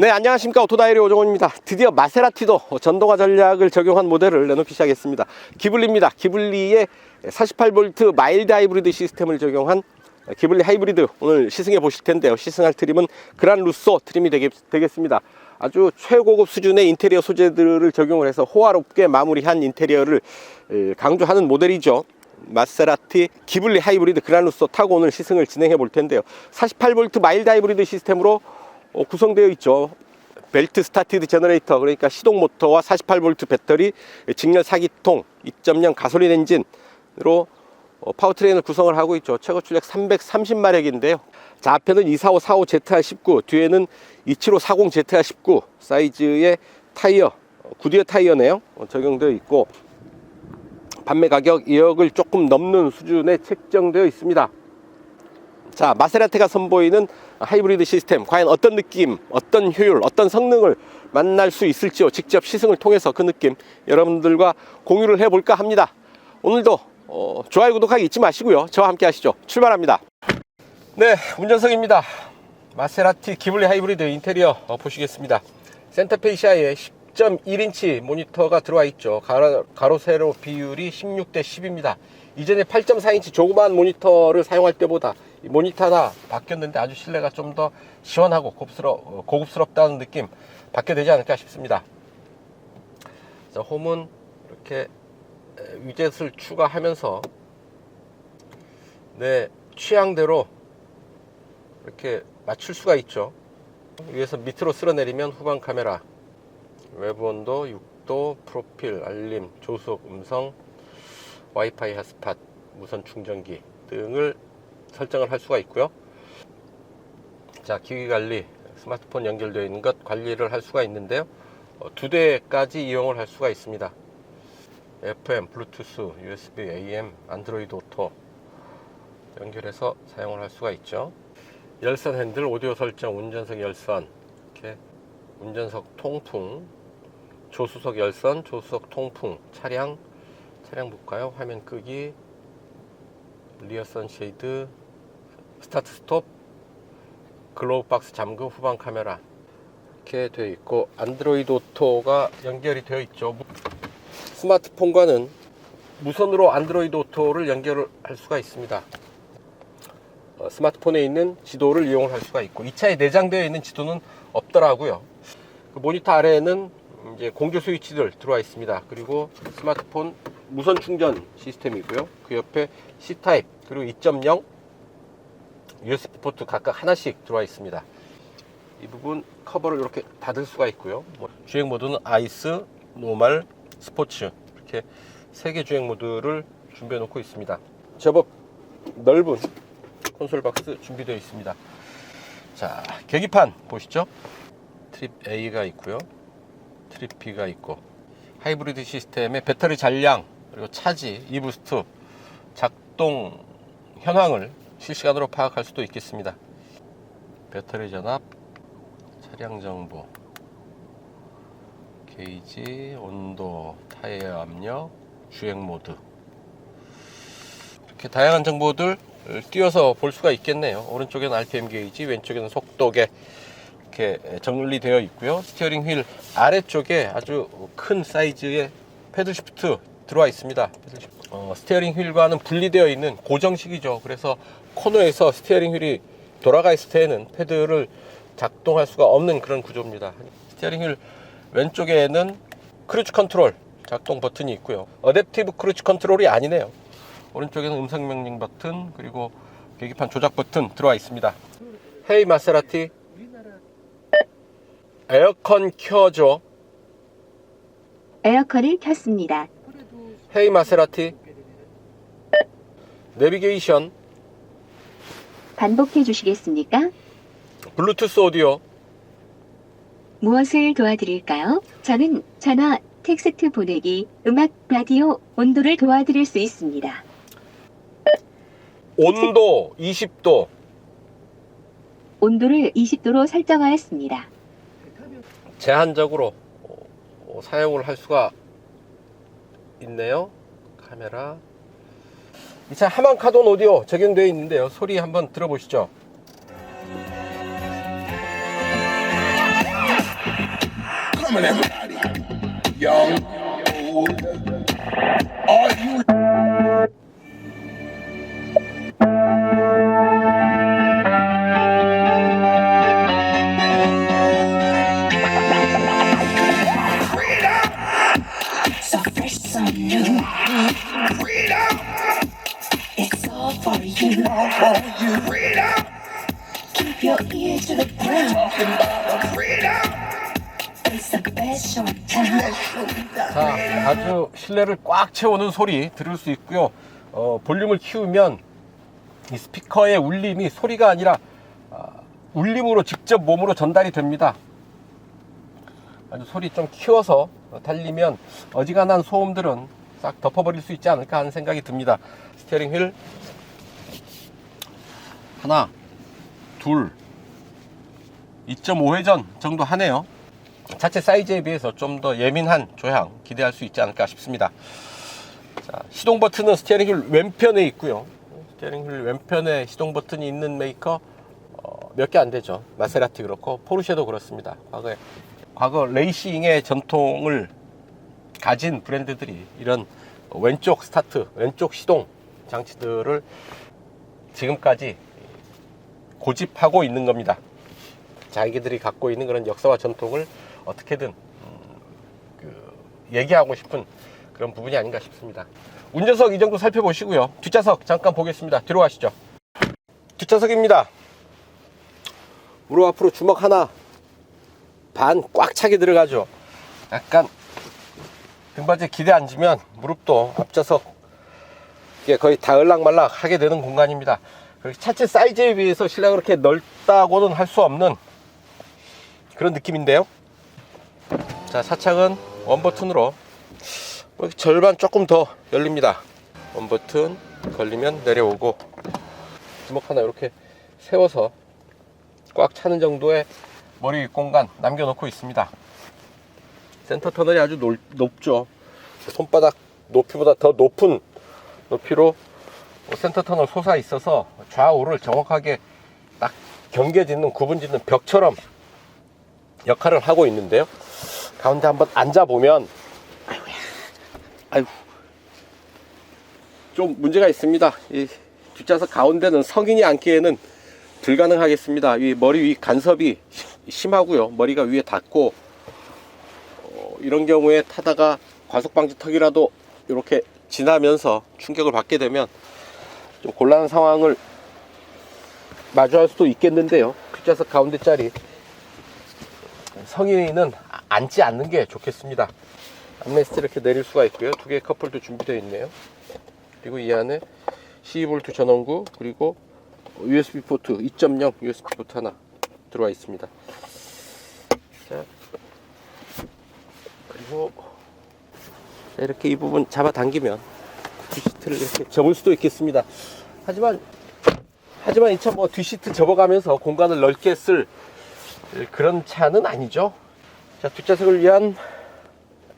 네, 안녕하십니까. 오토다이리 오종원입니다. 드디어 마세라티도 전동화 전략을 적용한 모델을 내놓기 시작했습니다. 기블리입니다. 기블리의 48V 마일드 하이브리드 시스템을 적용한 기블리 하이브리드 오늘 시승해 보실 텐데요. 시승할 트림은 그란 루소 트림이 되겠습니다. 아주 최고급 수준의 인테리어 소재들을 적용을 해서 호화롭게 마무리한 인테리어를 강조하는 모델이죠. 마세라티 기블리 하이브리드 그란 루소 타고 오늘 시승을 진행해 볼 텐데요. 48V 마일드 하이브리드 시스템으로 구성되어 있죠. 벨트 스타티드 제너레이터, 그러니까 시동 모터와 48V 배터리, 직렬 4기통, 2.0 가솔린 엔진으로 파워트레인을 구성을 하고 있죠. 최고 출력 330마력인데요. 자, 앞에는 245 ZR19, 뒤에는 27540 ZR19 사이즈의 타이어, 구디어 타이어네요. 적용되어 있고, 판매 가격 2억을 조금 넘는 수준에 책정되어 있습니다. 자, 마세라티가 선보이는 하이브리드 시스템, 과연 어떤 느낌, 어떤 효율, 어떤 성능을 만날 수 있을지요. 직접 시승을 통해서 그 느낌 여러분들과 공유를 해볼까 합니다. 오늘도 좋아요, 구독하기 잊지 마시고요. 저와 함께 하시죠. 출발합니다. 네, 운전석입니다. 마세라티 기블리 하이브리드 인테리어 보시겠습니다. 센터페시아에 10.1인치 모니터가 들어와 있죠. 가로 세로 비율이 16대 10입니다. 이전에 8.4인치 조그마한 모니터를 사용할 때보다 이 모니터 하나 바뀌었는데 아주 실내가 좀 더 시원하고 고급스럽다는 느낌 받게 되지 않을까 싶습니다. 자, 홈은 이렇게 위젯을 추가하면서 내 취향대로 이렇게 맞출 수가 있죠. 위에서 밑으로 쓸어내리면 후방 카메라, 외부 온도 6도, 프로필, 알림, 조수석 음성, 와이파이 핫스팟, 무선 충전기 등을 설정을 할 수가 있고요. 자, 기기 관리, 스마트폰 연결되어 있는 것 관리를 할 수가 있는데요. 2대까지 이용을 할 수가 있습니다. FM, 블루투스, USB, AM, 안드로이드 오토 연결해서 사용을 할 수가 있죠. 열선 핸들, 오디오 설정, 운전석 열선, 이렇게 운전석 통풍, 조수석 열선, 조수석 통풍, 차량 볼까요? 화면 끄기, 리어 선쉐이드, 스타트 스톱, 글로우 박스 잠금, 후방 카메라 이렇게 되어 있고, 안드로이드 오토가 연결이 되어 있죠. 스마트폰과는 무선으로 안드로이드 오토를 연결을 할 수가 있습니다. 스마트폰에 있는 지도를 이용을 할 수가 있고, 이 차에 내장되어 있는 지도는 없더라고요. 그 모니터 아래에는 이제 공조 스위치들 들어와 있습니다. 그리고 스마트폰 무선 충전 시스템이고요. 그 옆에 C타입 그리고 2.0 USB 포트 각각 하나씩 들어와 있습니다. 이 부분 커버를 이렇게 닫을 수가 있고요. 주행 모드는 아이스, 노멀, 스포츠 이렇게 3개 주행 모드를 준비해 놓고 있습니다. 제법 넓은 콘솔 박스 준비되어 있습니다. 자, 계기판 보시죠. 트립 A가 있고요, 트립 B가 있고, 하이브리드 시스템의 배터리 잔량 그리고 차지, 이부스트, 작동 현황을 실시간으로 파악할 수도 있겠습니다. 배터리 전압, 차량 정보, 게이지, 온도, 타이어 압력, 주행 모드 이렇게 다양한 정보들 띄워서 볼 수가 있겠네요. 오른쪽에는 RPM 게이지, 왼쪽에는 속도계 이렇게 정리되어 있고요. 스티어링 휠 아래쪽에 아주 큰 사이즈의 패들 시프트 들어와 있습니다. 스티어링 휠과는 분리되어 있는 고정식이죠. 그래서 코너에서 스티어링 휠이 돌아가 있을 때에는 패드를 작동할 수가 없는 그런 구조입니다. 스티어링 휠 왼쪽에는 크루즈 컨트롤 작동 버튼이 있고요. 어댑티브 크루즈 컨트롤이 아니네요. 오른쪽에는 음성 명령 버튼 그리고 계기판 조작 버튼 들어와 있습니다. 헤이 마세라티, 에어컨 켜줘. 에어컨을 켰습니다. 헤이 마세라티, 내비게이션, 반복해 주시겠습니까? 블루투스 오디오, 무엇을 도와드릴까요? 저는 전화, 텍스트 보내기, 음악, 라디오, 온도를 도와드릴 수 있습니다. 온도 20도, 온도를 20도로 설정하였습니다. 제한적으로 사용을 할 수가 있네요. 카메라. 이 차 하만 카돈 오디오 적용되어 있는데요. 소리 한번 들어보시죠. Welcome everybody, young, old, all you. So fresh, so new. It's all for you. Keep your ear to the ground. It's the best short time. 자, 아주 실내를 꽉 채우는 소리 들을 수 있고요. 볼륨을 키우면 이 스피커의 울림이 소리가 아니라 울림으로 직접 몸으로 전달이 됩니다. 아주 소리 좀 키워서 달리면 어지간한 소음들은 싹 덮어버릴 수 있지 않을까 하는 생각이 듭니다. 스티어링 휠 하나, 둘, 2.5회전 정도 하네요. 자체 사이즈에 비해서 좀 더 예민한 조향 기대할 수 있지 않을까 싶습니다. 자, 시동 버튼은 스티어링 휠 왼편에 있고요. 스티어링 휠 왼편에 시동 버튼이 있는 메이커 몇 개 안 되죠. 마세라티 그렇고 포르쉐도 그렇습니다. 과거 레이싱의 전통을 가진 브랜드들이 이런 왼쪽 스타트, 왼쪽 시동 장치들을 지금까지 고집하고 있는 겁니다. 자기들이 갖고 있는 그런 역사와 전통을 어떻게든 얘기하고 싶은 그런 부분이 아닌가 싶습니다. 운전석 이 정도 살펴보시고요. 뒷좌석 잠깐 보겠습니다. 뒤로 가시죠. 뒷좌석입니다. 무릎 앞으로 주먹 하나 반 꽉 차게 들어가죠. 약간 등받이에 기대 앉으면 무릎도 앞좌석에 거의 다 을락말락 하게 되는 공간입니다. 그리고 차체 사이즈에 비해서 실내가 그렇게 넓다고는 할 수 없는 그런 느낌인데요. 자, 차창은 원버튼으로 절반 조금 더 열립니다. 원버튼 걸리면 내려오고 주먹 하나 이렇게 세워서 꽉 차는 정도의 머리 공간 남겨놓고 있습니다. 센터 터널이 아주 높죠. 손바닥 높이보다 더 높은 높이로 센터 터널 솟아 있어서 좌우를 정확하게 딱 경계짓는 구분짓는 벽처럼 역할을 하고 있는데요. 가운데 한번 앉아보면 아이고 좀 문제가 있습니다. 이 뒷좌석 가운데는 성인이 앉기에는 불가능하겠습니다. 이 머리 위 간섭이 심하고요. 머리가 위에 닿고 이런 경우에 타다가 과속방지턱이라도 이렇게 지나면서 충격을 받게 되면 좀 곤란한 상황을 마주할 수도 있겠는데요. 뒷좌석 가운데 자리 성인은 앉지 않는 게 좋겠습니다. 암레스트 이렇게 내릴 수가 있고요. 두 개의 컵홀도 준비되어 있네요. 그리고 이 안에 12V 전원구 그리고 USB 포트 2.0 USB 포트 하나 들어와 있습니다. 자, 그리고 이렇게 이 부분 잡아당기면 뒷시트를 이렇게 접을 수도 있겠습니다. 하지만 이 차 뭐 뒷시트 접어가면서 공간을 넓게 쓸 그런 차는 아니죠. 자, 뒷좌석을 위한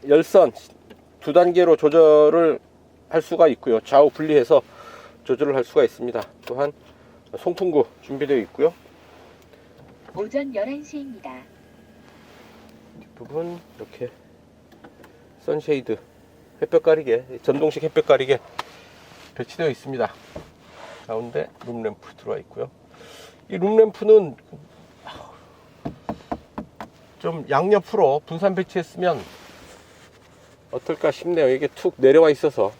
열선 두 단계로 조절을 할 수가 있고요. 좌우 분리해서 조절을 할 수가 있습니다. 또한 송풍구 준비되어 있고요. 오전 11시입니다. 뒷부분 이렇게 선쉐이드 햇볕 가리개 전동식 햇볕 가리개 배치되어 있습니다. 가운데 룸램프 들어와 있고요. 이 룸램프는 좀 양옆으로 분산 배치했으면 어떨까 싶네요. 이게 툭 내려와 있어서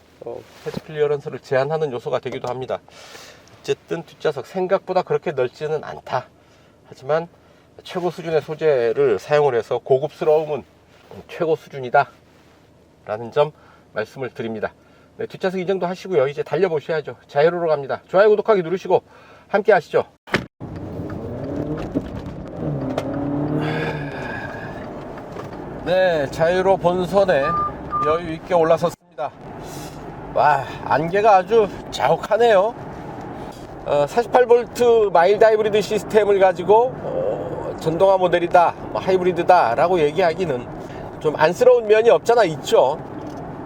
헤드 클리어런스를 제한하는 요소가 되기도 합니다. 어쨌든 뒷좌석 생각보다 그렇게 넓지는 않다. 하지만 최고 수준의 소재를 사용을 해서 고급스러움은 최고 수준이다 라는 점 말씀을 드립니다. 네, 뒷좌석 이 정도 하시고요. 이제 달려보셔야죠. 자이로로 갑니다. 좋아요 구독하기 누르시고 함께 하시죠. 네, 자이로 본선에 여유 있게 올라섰습니다. 와, 안개가 아주 자욱하네요. 48V 마일드 하이브리드 시스템을 가지고 전동화 모델이다, 하이브리드다 라고 얘기하기는 좀 안쓰러운 면이 없잖아 있죠.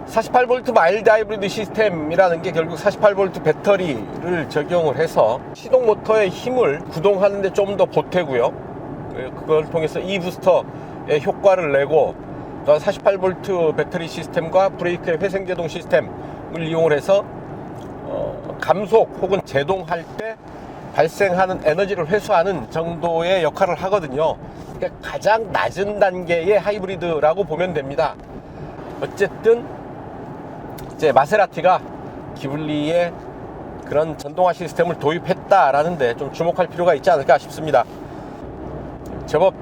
48V 마일드 하이브리드 시스템이라는 게 결국 48V 배터리를 적용을 해서 시동 모터의 힘을 구동하는 데 좀 더 보태고요. 그걸 통해서 E 부스터 효과를 내고, 또한 48V 배터리 시스템과 브레이크의 회생제동 시스템을 이용을 해서 감속 혹은 제동할 때 발생하는 에너지를 회수하는 정도의 역할을 하거든요. 그러니까 가장 낮은 단계의 하이브리드라고 보면 됩니다. 어쨌든 이제 마세라티가 기블리의 그런 전동화 시스템을 도입했다라는 데 좀 주목할 필요가 있지 않을까 싶습니다. 제법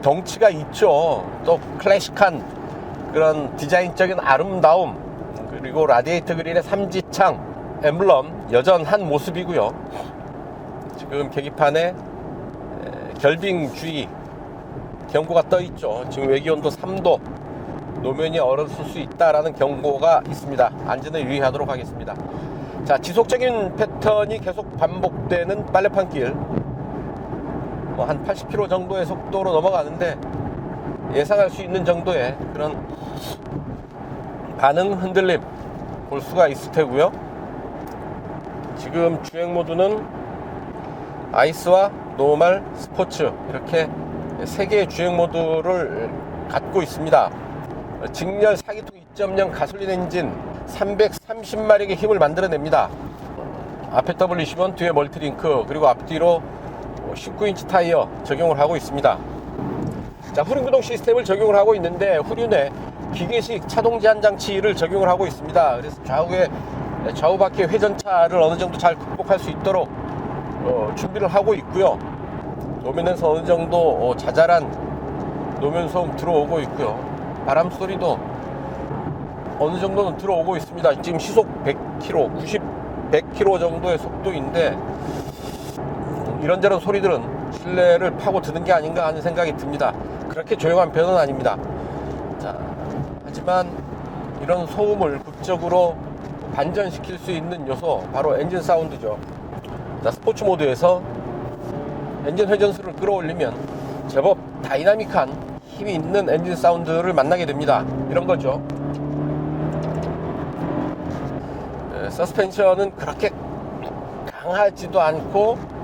덩치가 있죠. 또 클래식한 그런 디자인적인 아름다움, 그리고 라디에이터 그릴의 삼지창 엠블럼 여전한 모습이고요. 지금 계기판에 결빙 주의 경고가 떠 있죠. 지금 외기온도 3도, 노면이 얼었을 수 있다라는 경고가 있습니다. 안전에 유의하도록 하겠습니다. 자, 지속적인 패턴이 계속 반복되는 빨래판길, 한 80km 정도의 속도로 넘어가는데 예상할 수 있는 정도의 그런 반응 흔들림 볼 수가 있을 테고요. 지금 주행 모드는 아이스와 노멀, 스포츠 이렇게 3개의 주행 모드를 갖고 있습니다. 직렬 4기통 2.0 가솔린 엔진 330마력의 힘을 만들어냅니다. 앞에 더블 리시본, 뒤에 멀티링크, 그리고 앞뒤로 19인치 타이어 적용을 하고 있습니다. 자, 후륜구동 시스템을 적용을 하고 있는데 후륜에 기계식 차동 제한 장치를 적용을 하고 있습니다. 그래서 좌우 바퀴 회전차를 어느 정도 잘 극복할 수 있도록 준비를 하고 있고요. 노면에서 어느 정도 자잘한 노면 소음 들어오고 있고요. 바람 소리도 어느 정도는 들어오고 있습니다. 지금 시속 100km, 100km 정도의 속도인데 이런저런 소리들은 실내를 파고 드는 게 아닌가 하는 생각이 듭니다. 그렇게 조용한 편은 아닙니다. 자, 하지만 이런 소음을 극적으로 반전시킬 수 있는 요소, 바로 엔진 사운드죠. 자, 스포츠 모드에서 엔진 회전수를 끌어올리면 제법 다이나믹한 힘이 있는 엔진 사운드를 만나게 됩니다. 이런 거죠. 서스펜션은 그렇게 강하지도 않고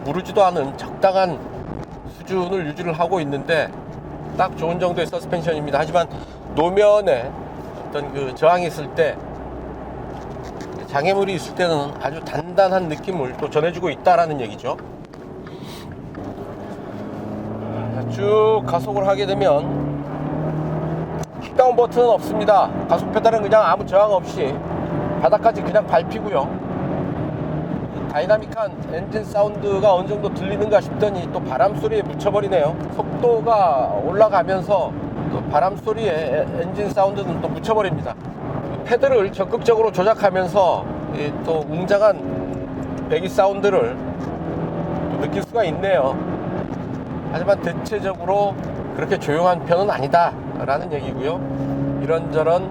무르지도 않은 적당한 수준을 유지를 하고 있는데 딱 좋은 정도의 서스펜션입니다. 하지만 노면에 어떤 그 저항이 있을 때, 장애물이 있을 때는 아주 단단한 느낌을 또 전해주고 있다라는 얘기죠. 쭉 가속을 하게 되면 킥다운 버튼은 없습니다. 가속 페달은 그냥 아무 저항 없이 바닥까지 그냥 밟히고요. 다이나믹한 엔진 사운드가 어느 정도 들리는가 싶더니 또 바람 소리에 묻혀버리네요. 속도가 올라가면서 또 바람 소리에 엔진 사운드는 또 묻혀버립니다. 패드를 적극적으로 조작하면서 또 웅장한 배기 사운드를 또 느낄 수가 있네요. 하지만 대체적으로 그렇게 조용한 편은 아니다 라는 얘기고요. 이런저런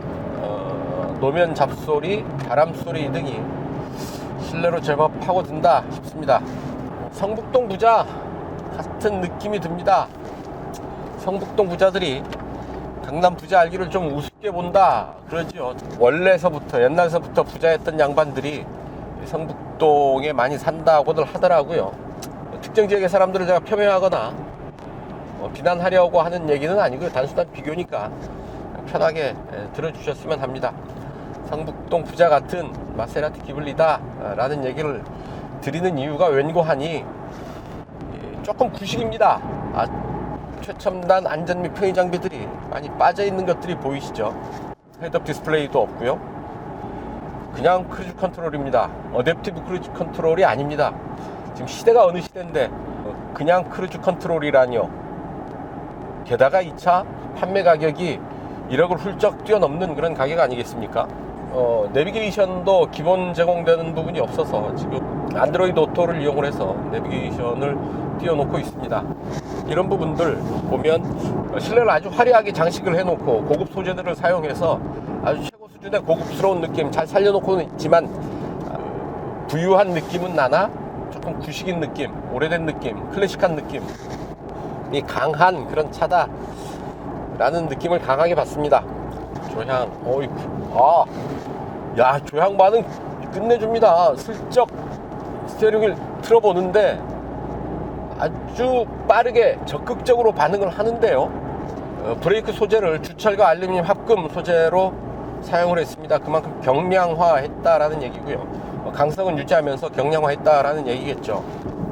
노면 잡소리, 바람 소리 등이 실내로 제법 파고든다 싶습니다. 성북동 부자 같은 느낌이 듭니다. 성북동 부자들이 강남 부자 알기를 좀 우습게 본다 그러지요. 원래서부터, 옛날서부터 부자였던 양반들이 성북동에 많이 산다고들 하더라고요. 특정 지역의 사람들을 제가 폄훼하거나 비난하려고 하는 얘기는 아니고요. 단순한 비교니까 편하게 들어주셨으면 합니다. 성북동 부자 같은 마세라티 기블리다 라는 얘기를 드리는 이유가 웬고하니 조금 구식입니다. 최첨단 안전 및 편의 장비들이 많이 빠져있는 것들이 보이시죠. 헤드업 디스플레이도 없고요. 그냥 크루즈 컨트롤입니다. 어댑티브 크루즈 컨트롤이 아닙니다. 지금 시대가 어느 시대인데 그냥 크루즈 컨트롤이라니요. 게다가 이 차 판매 가격이 1억을 훌쩍 뛰어넘는 그런 가격 아니겠습니까? 내비게이션도 기본 제공되는 부분이 없어서 지금 안드로이드 오토를 이용을 해서 내비게이션을 띄워놓고 있습니다. 이런 부분들 보면 실내를 아주 화려하게 장식을 해놓고 고급 소재들을 사용해서 아주 최고 수준의 고급스러운 느낌 잘 살려놓고는 있지만 부유한 느낌은 나나 조금 구식인 느낌, 오래된 느낌, 클래식한 느낌이 강한 그런 차다 라는 느낌을 강하게 받습니다. 조향, 야, 조향 반응 끝내줍니다. 슬쩍 스티어링을 틀어보는데 아주 빠르게 적극적으로 반응을 하는데요. 브레이크 소재를 주철과 알루미늄 합금 소재로 사용을 했습니다. 그만큼 경량화했다라는 얘기고요. 강성은 유지하면서 경량화했다라는 얘기겠죠.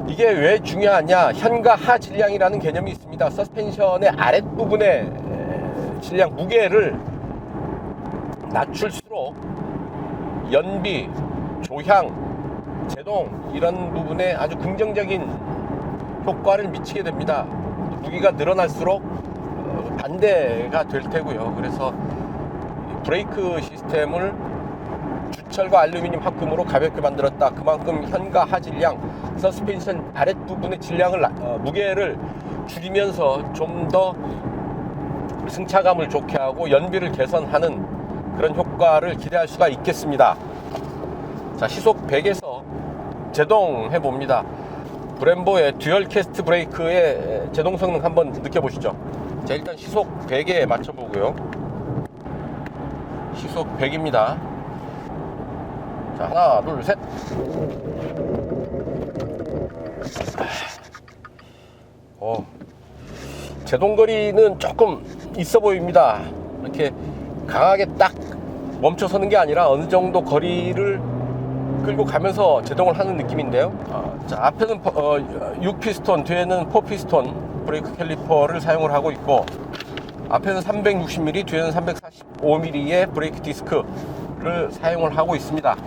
이게 왜 중요하냐? 현과 하 질량이라는 개념이 있습니다. 서스펜션의 아랫부분의 질량, 무게를 낮출수록 연비, 조향, 제동 이런 부분에 아주 긍정적인 효과를 미치게 됩니다. 무게가 늘어날수록 반대가 될 테고요. 그래서 브레이크 시스템을 주철과 알루미늄 합금으로 가볍게 만들었다. 그만큼 현과 하 질량, 서스펜션 아랫부분의 질량을 무게를 줄이면서 좀 더 승차감을 좋게 하고 연비를 개선하는 그런 효과를 기대할 수가 있겠습니다. 자, 시속 100에서 제동해 봅니다. 브렘보의 듀얼 캐스트 브레이크의 제동 성능 한번 느껴보시죠. 자, 일단 시속 100에 맞춰보고요. 시속 100입니다. 자, 하나, 둘, 셋. 제동거리는 조금 있어 보입니다. 이렇게 강하게 딱 멈춰서는 게 아니라 어느 정도 거리를 끌고 가면서 제동을 하는 느낌인데요. 자, 앞에는 6피스톤, 뒤에는 4피스톤 브레이크 캘리퍼를 사용을 하고 있고, 앞에는 360mm, 뒤에는 345mm의 브레이크 디스크를 사용을 하고 있습니다.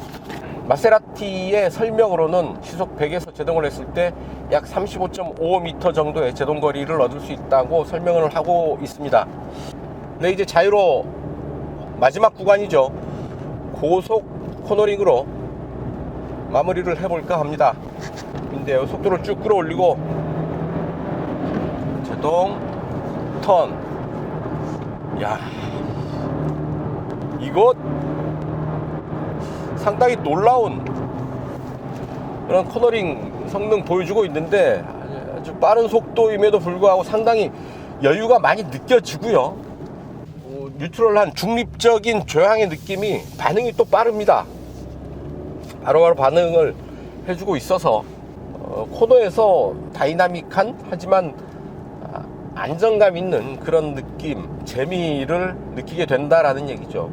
마세라티의 설명으로는 시속 100에서 제동을 했을 때 약 35.5m 정도의 제동 거리를 얻을 수 있다고 설명을 하고 있습니다. 네, 이제 자유로 마지막 구간이죠. 고속 코너링으로 마무리를 해볼까 합니다. 근데요, 속도를 쭉 끌어올리고 제동 턴. 야, 이거 상당히 놀라운 그런 코너링 성능 보여주고 있는데, 아주 빠른 속도임에도 불구하고 상당히 여유가 많이 느껴지고요. 뉴트럴한 중립적인 조향의 느낌이, 반응이 또 빠릅니다. 바로바로 반응을 해주고 있어서 코너에서 다이나믹한 하지만 안정감 있는 그런 느낌, 재미를 느끼게 된다라는 얘기죠.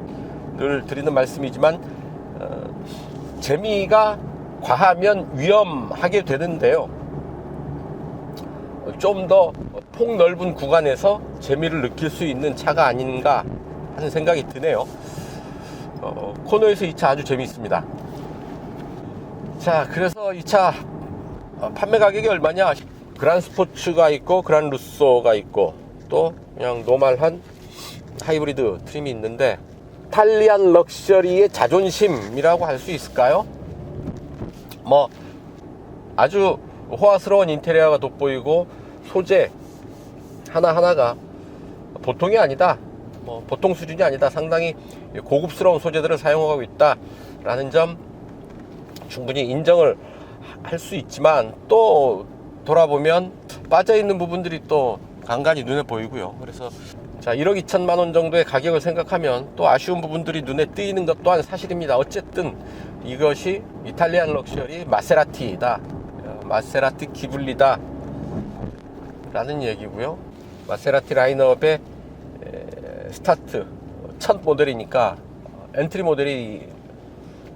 늘 드리는 말씀이지만 재미가 과하면 위험하게 되는데요. 좀 더 폭넓은 구간에서 재미를 느낄 수 있는 차가 아닌가 하는 생각이 드네요. 코너에서 이 차 아주 재미있습니다. 자, 그래서 이 차 판매 가격이 얼마냐? 그란 스포츠가 있고 그란 루소가 있고 또 그냥 노멀한 하이브리드 트림이 있는데, 이탈리안 럭셔리의 자존심이라고 할 수 있을까요? 뭐 아주 호화스러운 인테리어가 돋보이고 소재 하나하나가 보통이 아니다, 뭐 보통 수준이 아니다, 상당히 고급스러운 소재들을 사용하고 있다라는 점 충분히 인정을 할 수 있지만, 또 돌아보면 빠져있는 부분들이 또 간간히 눈에 보이고요. 그래서 자, 1억 2천만 원 정도의 가격을 생각하면 또 아쉬운 부분들이 눈에 띄는 것 또한 사실입니다. 어쨌든 이것이 이탈리안 럭셔리 마세라티다, 마세라티 기블리다 라는 얘기고요. 마세라티 라인업의 스타트 첫 모델이니까 엔트리 모델이,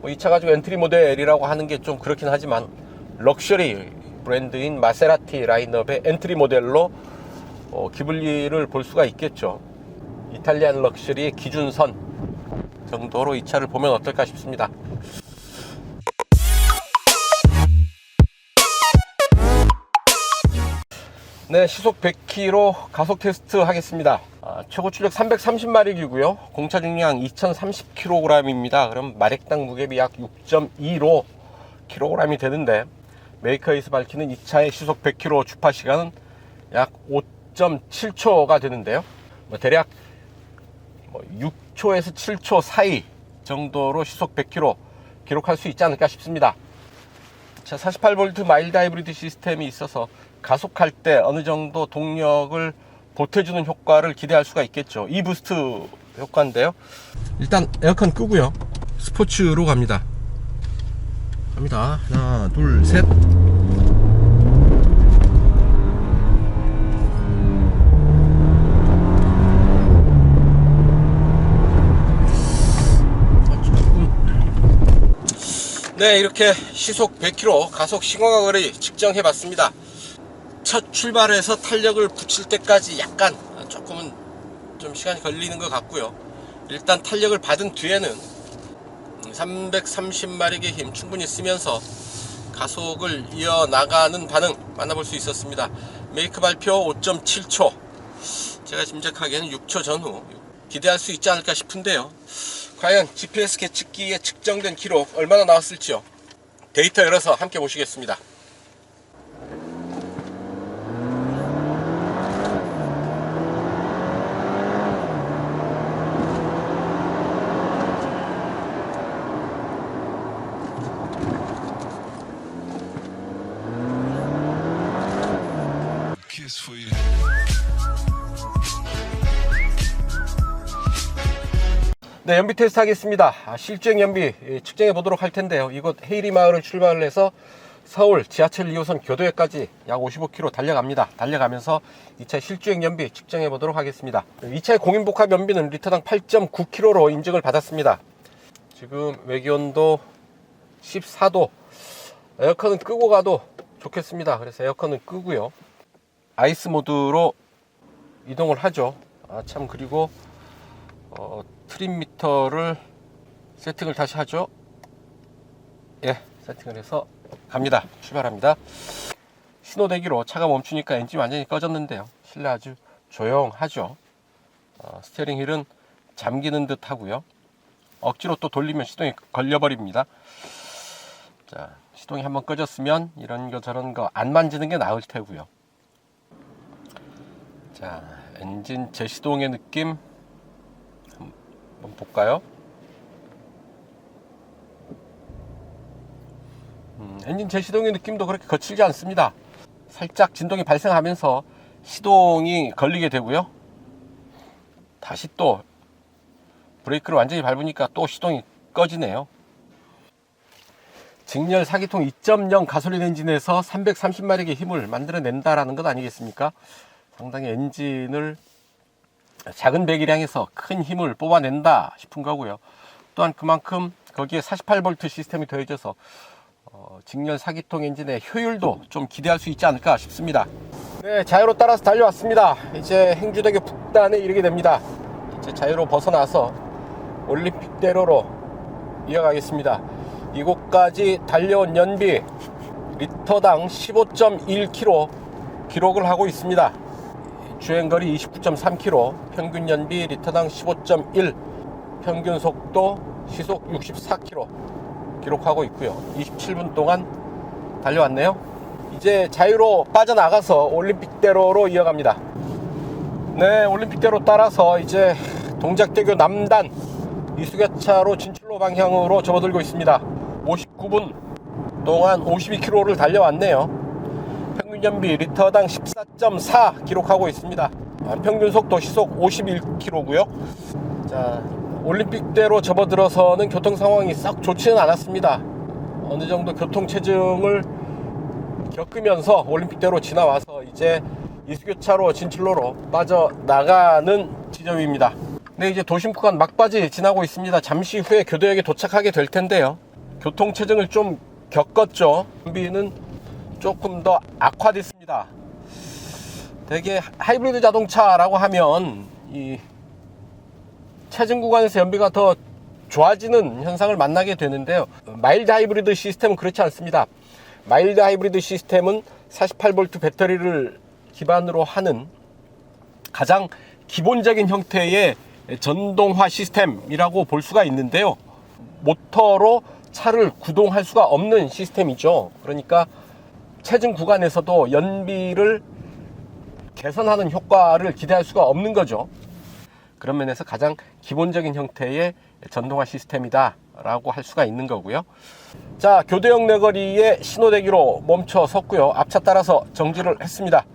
이 차 가지고 엔트리 모델이라고 하는 게 좀 그렇긴 하지만 럭셔리 브랜드인 마세라티 라인업의 엔트리 모델로 기블리를 볼 수가 있겠죠. 이탈리안 럭셔리의 기준선 정도로 이 차를 보면 어떨까 싶습니다. 네, 시속 100km 가속 테스트 하겠습니다. 최고 출력 330마력이고요. 공차 중량 2030kg입니다. 그럼 마력당 무게비 약 6.25 kg이 되는데, 메이커에서 밝히는 이 차의 시속 100km 주파 시간은 약 5.7초가 되는데요. 대략 6초에서 7초 사이 정도로 시속 100km 기록할 수 있지 않을까 싶습니다. 자, 48V 마일드 하이브리드 시스템이 있어서 가속할 때 어느 정도 동력을 보태주는 효과를 기대할 수가 있겠죠. 이 부스트 효과인데요. 일단 에어컨 끄고요. 스포츠로 갑니다. 하나, 둘, 셋. 네, 이렇게 시속 100km 가속 시공가 거리 측정해 봤습니다. 첫 출발해서 탄력을 붙일 때까지 약간 조금은 좀 시간이 걸리는 것 같고요. 일단 탄력을 받은 뒤에는 330마력의 힘 충분히 쓰면서 가속을 이어나가는 반응 만나볼 수 있었습니다. 메이크 발표 5.7초, 제가 짐작하기에는 6초 전후 기대할 수 있지 않을까 싶은데요. 과연 GPS 계측기에 측정된 기록 얼마나 나왔을지요. 데이터 열어서 함께 보시겠습니다. Kiss for you. 네, 연비 테스트 하겠습니다. 실주행 연비 측정해 보도록 할 텐데요. 이곳 헤이리 마을을 출발을 해서 서울 지하철 2호선 교도역까지 약 55km 달려갑니다. 달려가면서 이 차 실주행 연비 측정해 보도록 하겠습니다. 이 차의 공인복합 연비는 리터당 8.9km로 인증을 받았습니다. 지금 외기온도 14도. 에어컨은 끄고 가도 좋겠습니다. 그래서 에어컨은 끄고요. 아이스 모드로 이동을 하죠. 참, 그리고 트림 미터를 세팅을 다시 하죠. 예, 세팅을 해서 갑니다. 출발합니다. 신호대기로 차가 멈추니까 엔진이 완전히 꺼졌는데요. 실내 아주 조용하죠. 스티어링 휠은 잠기는 듯 하고요. 억지로 또 돌리면 시동이 걸려버립니다. 자, 시동이 한번 꺼졌으면 이런 거 저런 거 안 만지는 게 나을 테고요. 자, 엔진 재시동의 느낌 한번 볼까요? 엔진 재시동의 느낌도 그렇게 거칠지 않습니다. 살짝 진동이 발생하면서 시동이 걸리게 되고요. 다시 또 브레이크를 완전히 밟으니까 또 시동이 꺼지네요. 직렬 4기통 2.0 가솔린 엔진에서 330마력의 힘을 만들어낸다라는 것 아니겠습니까? 상당히 엔진을 작은 배기량에서 큰 힘을 뽑아낸다 싶은 거고요. 또한 그만큼 거기에 48V 시스템이 더해져서 직렬 4기통 엔진의 효율도 좀 기대할 수 있지 않을까 싶습니다. 네, 자유로 따라서 달려왔습니다. 이제 행주대교 북단에 이르게 됩니다. 이제 자유로 벗어나서 올림픽대로로 이어가겠습니다. 이곳까지 달려온 연비 리터당 15.1km 기록을 하고 있습니다. 주행거리 29.3km, 평균 연비 리터당 15.1, 평균 속도 시속 64km 기록하고 있고요. 27분 동안 달려왔네요. 이제 자유로 빠져나가서 올림픽대로로 이어갑니다. 네, 올림픽대로 따라서 이제 동작대교 남단 이수교차로 진출로 방향으로 접어들고 있습니다. 59분 동안 52km를 달려왔네요. 평균 연비 리터당 14.4 기록하고 있습니다. 평균 속도 시속 51km고요. 자, 올림픽대로 접어들어서는 교통 상황이 썩 좋지는 않았습니다. 어느 정도 교통 체증을 겪으면서 올림픽대로 지나와서 이제 이수교차로 진출로로 빠져나가는 지점입니다. 네, 이제 도심 구간 막바지 지나고 있습니다. 잠시 후에 교도역에 도착하게 될 텐데요. 교통 체증을 좀 겪었죠. 연비는 조금 더 악화됐습니다. 되게 하이브리드 자동차라고 하면 이 체증 구간에서 연비가 더 좋아지는 현상을 만나게 되는데요. 마일드 하이브리드 시스템은 그렇지 않습니다. 마일드 하이브리드 시스템은 48V 배터리를 기반으로 하는 가장 기본적인 형태의 전동화 시스템이라고 볼 수가 있는데요. 모터로 차를 구동할 수가 없는 시스템이죠. 그러니까 체증 구간에서도 연비를 개선하는 효과를 기대할 수가 없는 거죠. 그런 면에서 가장 기본적인 형태의 전동화 시스템이다 라고 할 수가 있는 거고요. 자, 교도역 내거리에 신호대기로 멈춰 섰고요. 앞차 따라서 정지를 했습니다.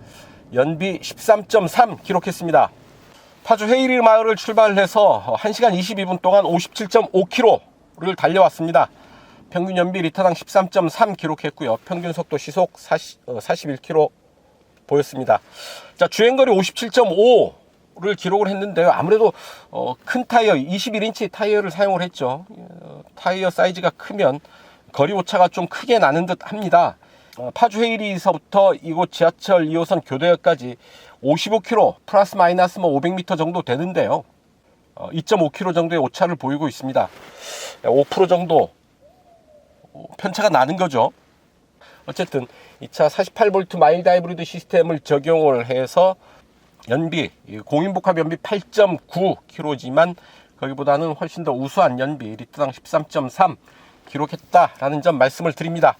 연비 13.3 기록했습니다. 파주 헤이리 마을을 출발해서 1시간 22분 동안 57.5km를 달려왔습니다. 평균 연비 리터당 13.3 기록했고요. 평균 속도 시속 41km 보였습니다. 자, 주행거리 57.5를 기록을 했는데요. 아무래도 큰 타이어 21인치 타이어를 사용을 했죠. 타이어 사이즈가 크면 거리 오차가 좀 크게 나는 듯 합니다. 파주 헤이리에서부터 이곳 지하철 2호선 교대역까지 55km 플러스 마이너스 500m 정도 되는데요. 2.5km 정도의 오차를 보이고 있습니다. 5% 정도 편차가 나는 거죠. 어쨌든 이 차 48V 마일드 하이브리드 시스템을 적용을 해서 연비, 공인복합 연비 8.9km지만 거기보다는 훨씬 더 우수한 연비 리터당 13.3 기록했다라는 점 말씀을 드립니다.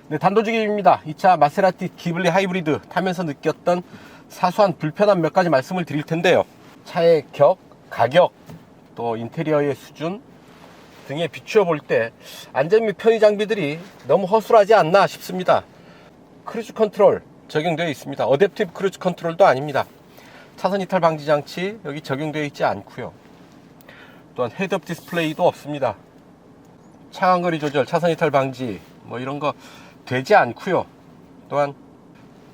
네, 단도직입입니다. 이 차 마세라티 기블리 하이브리드 타면서 느꼈던 사소한 불편함 몇 가지 말씀을 드릴 텐데요. 차의 격, 가격, 또 인테리어의 수준 등에 비추어 볼 때 안전 및 편의 장비들이 너무 허술하지 않나 싶습니다. 크루즈 컨트롤 적용되어 있습니다. 어댑티브 크루즈 컨트롤도 아닙니다. 차선 이탈 방지 장치 여기 적용되어 있지 않고요. 또한 헤드업 디스플레이도 없습니다. 차간거리 조절, 차선 이탈 방지 뭐 이런 거 되지 않고요. 또한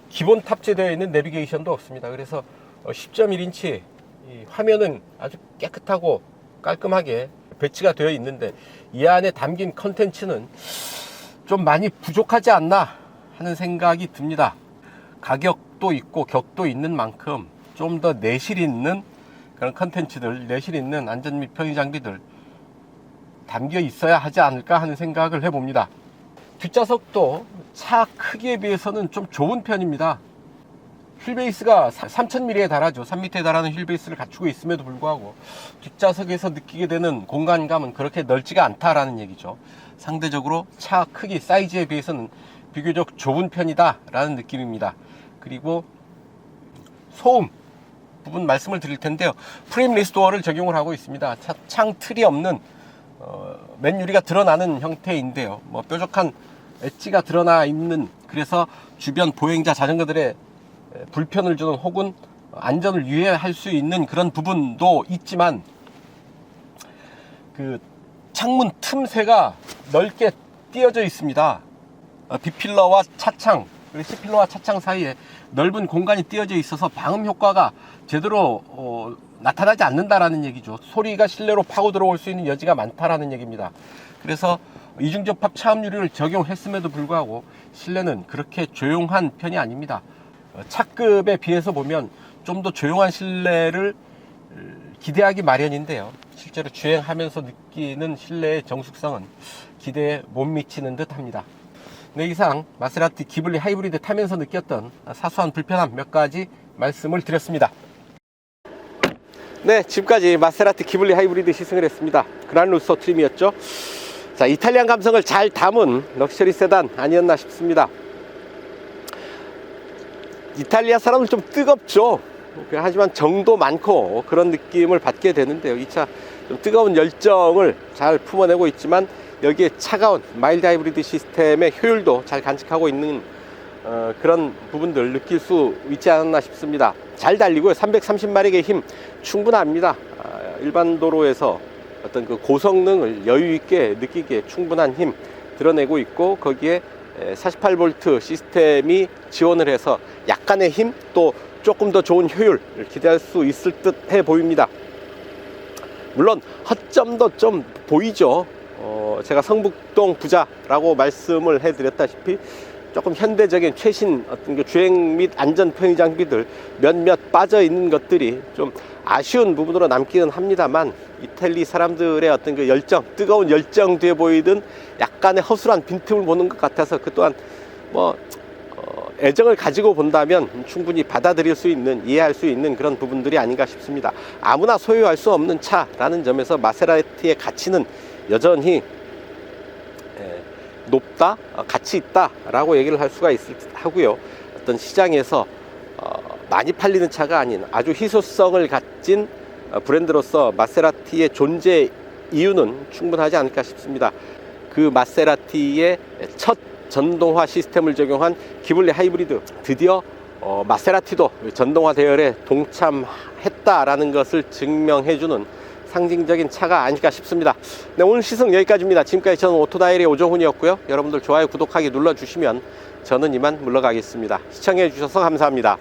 기본 탑재되어 있는 내비게이션도 없습니다. 그래서 10.1인치 화면은 아주 깨끗하고 깔끔하게 배치가 되어 있는데 이 안에 담긴 컨텐츠는 좀 많이 부족하지 않나 하는 생각이 듭니다. 가격도 있고 격도 있는 만큼 좀 더 내실 있는 그런 컨텐츠들, 내실 있는 안전 및 편의 장비들 담겨 있어야 하지 않을까 하는 생각을 해봅니다. 뒷좌석도 차 크기에 비해서는 좀 좁은 편입니다. 휠베이스가 3000mm에 달하죠. 3m에 달하는 휠베이스를 갖추고 있음에도 불구하고 뒷좌석에서 느끼게 되는 공간감은 그렇게 넓지가 않다라는 얘기죠. 상대적으로 차 크기, 사이즈에 비해서는 비교적 좁은 편이다 라는 느낌입니다. 그리고 소음 부분 말씀을 드릴 텐데요. 프레임 리스토어를 적용을 하고 있습니다. 창 틀이 없는 맨 유리가 드러나는 형태인데요. 뭐 뾰족한 엣지가 드러나 있는, 그래서 주변 보행자 자전거들의 불편을 주는 혹은 안전을 유의할 수 있는 그런 부분도 있지만 그 창문 틈새가 넓게 띄어져 있습니다. B필러와 차창, 그리고 C필러와 차창 사이에 넓은 공간이 띄어져 있어서 방음 효과가 제대로 나타나지 않는다라는 얘기죠. 소리가 실내로 파고 들어올 수 있는 여지가 많다라는 얘기입니다. 그래서 이중접합 차음유리를 적용했음에도 불구하고 실내는 그렇게 조용한 편이 아닙니다. 차급에 비해서 보면 좀 더 조용한 실내를 기대하기 마련인데요. 실제로 주행하면서 느끼는 실내의 정숙성은 기대에 못 미치는 듯 합니다. 네, 이상 마세라티 기블리 하이브리드 타면서 느꼈던 사소한 불편함 몇 가지 말씀을 드렸습니다. 네, 지금까지 마세라티 기블리 하이브리드 시승을 했습니다. 그란루소 트림이었죠. 자, 이탈리안 감성을 잘 담은 럭셔리 세단 아니었나 싶습니다. 이탈리아 사람은 좀 뜨겁죠. 하지만 정도 많고 그런 느낌을 받게 되는데요. 이 차 좀 뜨거운 열정을 잘 품어내고 있지만 여기에 차가운 마일드 하이브리드 시스템의 효율도 잘 간직하고 있는 그런 부분들 느낄 수 있지 않았나 싶습니다. 잘 달리고요. 330마력의 힘 충분합니다. 일반 도로에서 어떤 그 고성능을 여유 있게 느끼기에 충분한 힘 드러내고 있고, 거기에 48V 시스템이 지원을 해서 약간의 힘, 또 조금 더 좋은 효율을 기대할 수 있을 듯 해 보입니다. 물론 허점도 좀 보이죠. 제가 성북동 부자라고 말씀을 해드렸다시피 조금 현대적인 최신 어떤 그 주행 및 안전 편의 장비들 몇몇 빠져 있는 것들이 좀 아쉬운 부분으로 남기는 합니다만, 이탈리 사람들의 어떤 그 열정, 뜨거운 열정 뒤에 보이던 약간의 허술한 빈틈을 보는 것 같아서 그 또한 뭐 애정을 가지고 본다면 충분히 받아들일 수 있는, 이해할 수 있는 그런 부분들이 아닌가 싶습니다. 아무나 소유할 수 없는 차라는 점에서 마세라티의 가치는 여전히 높다, 가치 있다 라고 얘기를 할 수가 있을 듯 하고요. 어떤 시장에서 많이 팔리는 차가 아닌 아주 희소성을 가진 브랜드로서 마세라티의 존재 이유는 충분하지 않을까 싶습니다. 그 마세라티의 첫 전동화 시스템을 적용한 기블리 하이브리드, 드디어 마세라티도 전동화 대열에 동참했다라는 것을 증명해주는 상징적인 차가 아닐까 싶습니다. 네, 오늘 시승 여기까지입니다. 지금까지 저는 오토다이리의 오정훈이었고요. 여러분들 좋아요, 구독하기 눌러주시면 저는 이만 물러가겠습니다. 시청해 주셔서 감사합니다.